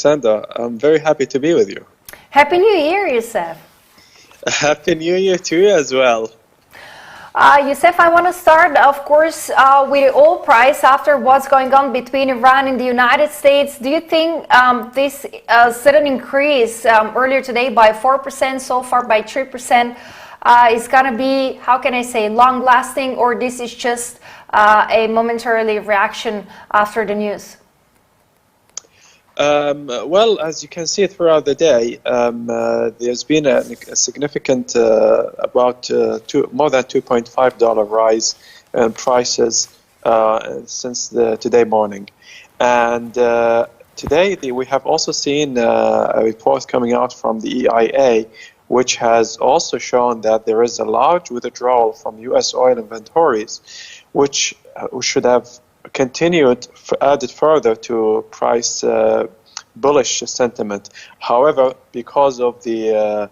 Aleksandra, I'm very happy to be with you. Happy New Year, Youssef. Happy New Year to you as well. Youssef, I want to start, of course, with the oil price after what's going on between Iran and the United States. Do you think this sudden increase earlier today by 4%, so far by 3%, is going to be, how can I say, long-lasting, or this is just a momentarily reaction after the news? Well, as you can see throughout the day, there's been a significant, more than $2.5 rise in prices since today morning. And today we have also seen a report coming out from the EIA, which has also shown that there is a large withdrawal from U.S. oil inventories, which should have continued, added further to price bullish sentiment. However, because of the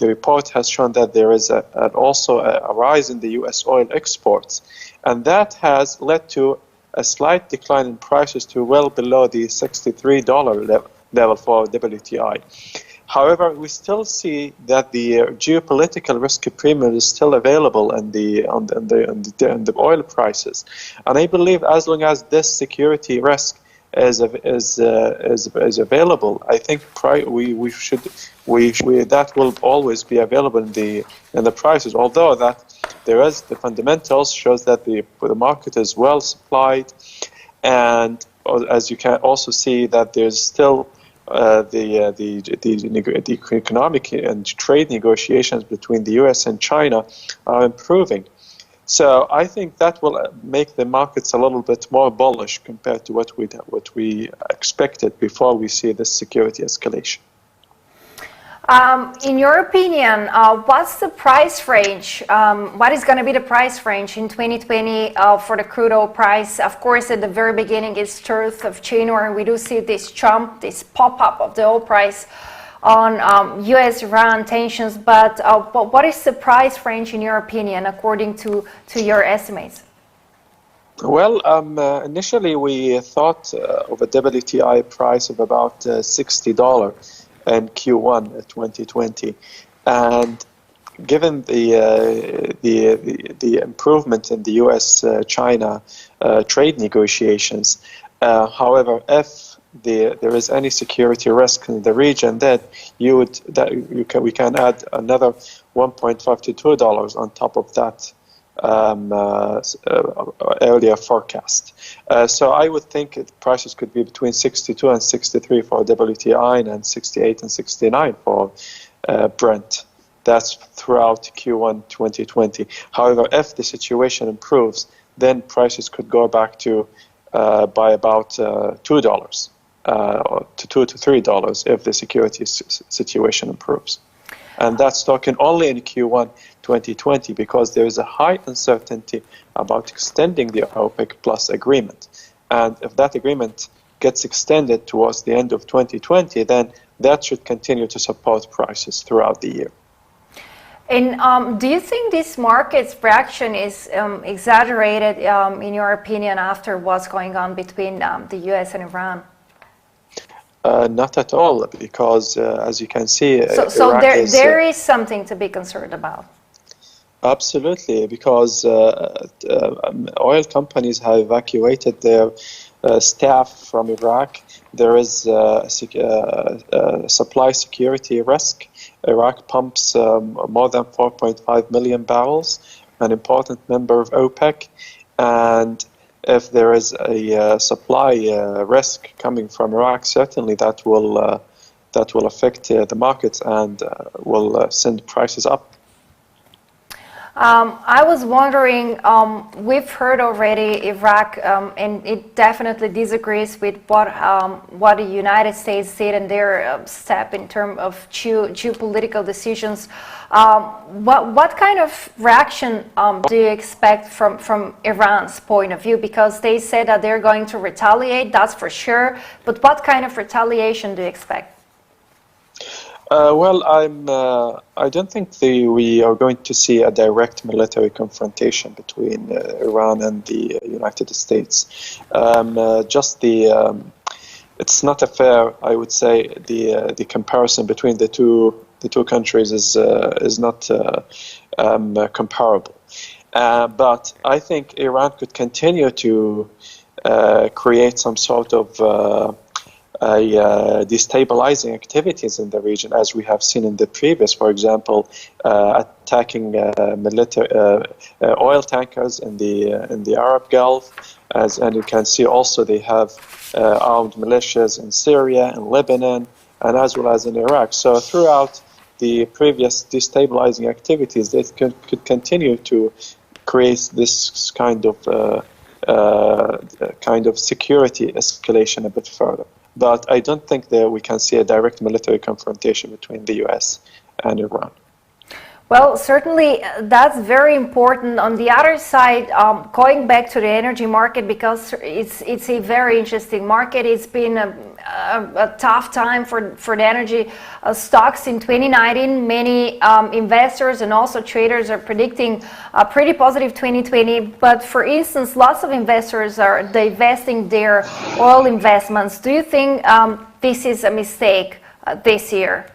report has shown that there is also a rise in the U.S. oil exports, and that has led to a slight decline in prices to well below the $63 level for WTI. However, we still see that the geopolitical risk premium is still available on the oil prices, and I believe as long as this security risk is available, I think that will always be available in the prices. Although that there is the fundamentals shows that the market is well supplied, and as you can also see that there's still the economic and trade negotiations between the U.S. and China are improving. So I think that will make the markets a little bit more bullish compared to what we expected before we see this security escalation. In your opinion, what's the price range? What is going to be the price range in 2020 for the crude oil price? Of course, at the very beginning, it's 3rd of January. We do see this jump, this pop-up of the oil price on U.S.-Iran tensions. But what is the price range in your opinion, according to your estimates? Well, initially we thought of a WTI price of about $60 in Q1 2020, and given the improvement in the U.S.-China trade negotiations, however, if there is any security risk in the region, that we can add another $1.5 to $2 on top of that earlier forecast. So I would think prices could be between 62 and 63 for WTI and 68 and 69 for Brent. That's throughout Q1 2020. However, if the situation improves, then prices could go back to by about $2 to $2 to $3 if the security situation improves. And that's talking only in Q1 2020, because there is a high uncertainty about extending the OPEC Plus agreement. And if that agreement gets extended towards the end of 2020, then that should continue to support prices throughout the year. And do you think this market's reaction is exaggerated, in your opinion, after what's going on between the US and Iran? Not at all, because as you can see, so there is something to be concerned about. Absolutely, because oil companies have evacuated their staff from Iraq. There is a supply security risk. Iraq pumps more than 4.5 million barrels, an important member of OPEC, and if there is a supply risk coming from Iraq, certainly that will affect the markets and will send prices up. I was wondering, we've heard already Iraq, and it definitely disagrees with what the United States did in their step in terms of geopolitical decisions. What kind of reaction do you expect from Iran's point of view? Because they said that they're going to retaliate, that's for sure. But what kind of retaliation do you expect? Well, I don't think we are going to see a direct military confrontation between Iran and the United States. Just the it's not a fair, I would say, the comparison between the two countries is not comparable. But I think Iran could continue to create some sort of destabilizing activities in the region, as we have seen in the previous, for example, attacking military oil tankers in the Arab Gulf, and you can see also they have armed militias in Syria and Lebanon, and as well as in Iraq. So throughout the previous destabilizing activities, they could continue to create this kind of security escalation a bit further. But I don't think that we can see a direct military confrontation between the US and Iran. Well, certainly that's very important. On the other side, going back to the energy market, because it's a very interesting market. It's been a tough time for the energy stocks in 2019. Many investors and also traders are predicting a pretty positive 2020. But for instance, lots of investors are divesting their oil investments. Do you think this is a mistake this year?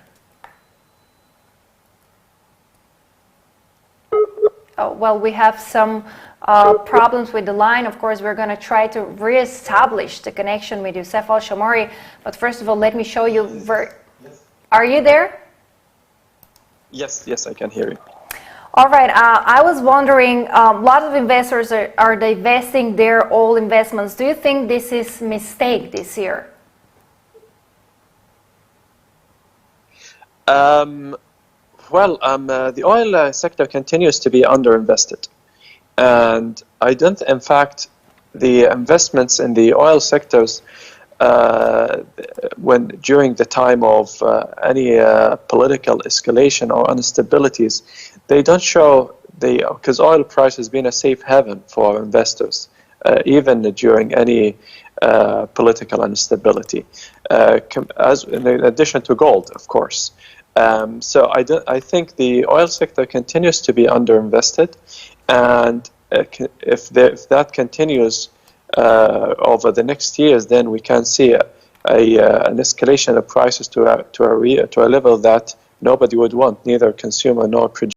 Oh, well, we have some problems with the line. Of course, we're going to try to re-establish the connection with Dr Alshammari. But first of all, let me show you where... Yes. Are you there? Yes, I can hear you. All right. I was wondering, a lot of investors are divesting their oil investments. Do you think this is a mistake this year? Well, the oil sector continues to be underinvested, and I don't. In fact, the investments in the oil sectors, during the time of any political escalation or instabilities, they don't show because oil price has been a safe haven for investors, even during any political instability, in addition to gold, of course. So I think the oil sector continues to be underinvested, and if that continues over the next years, then we can see an escalation of prices to a level that nobody would want, neither consumer nor producer.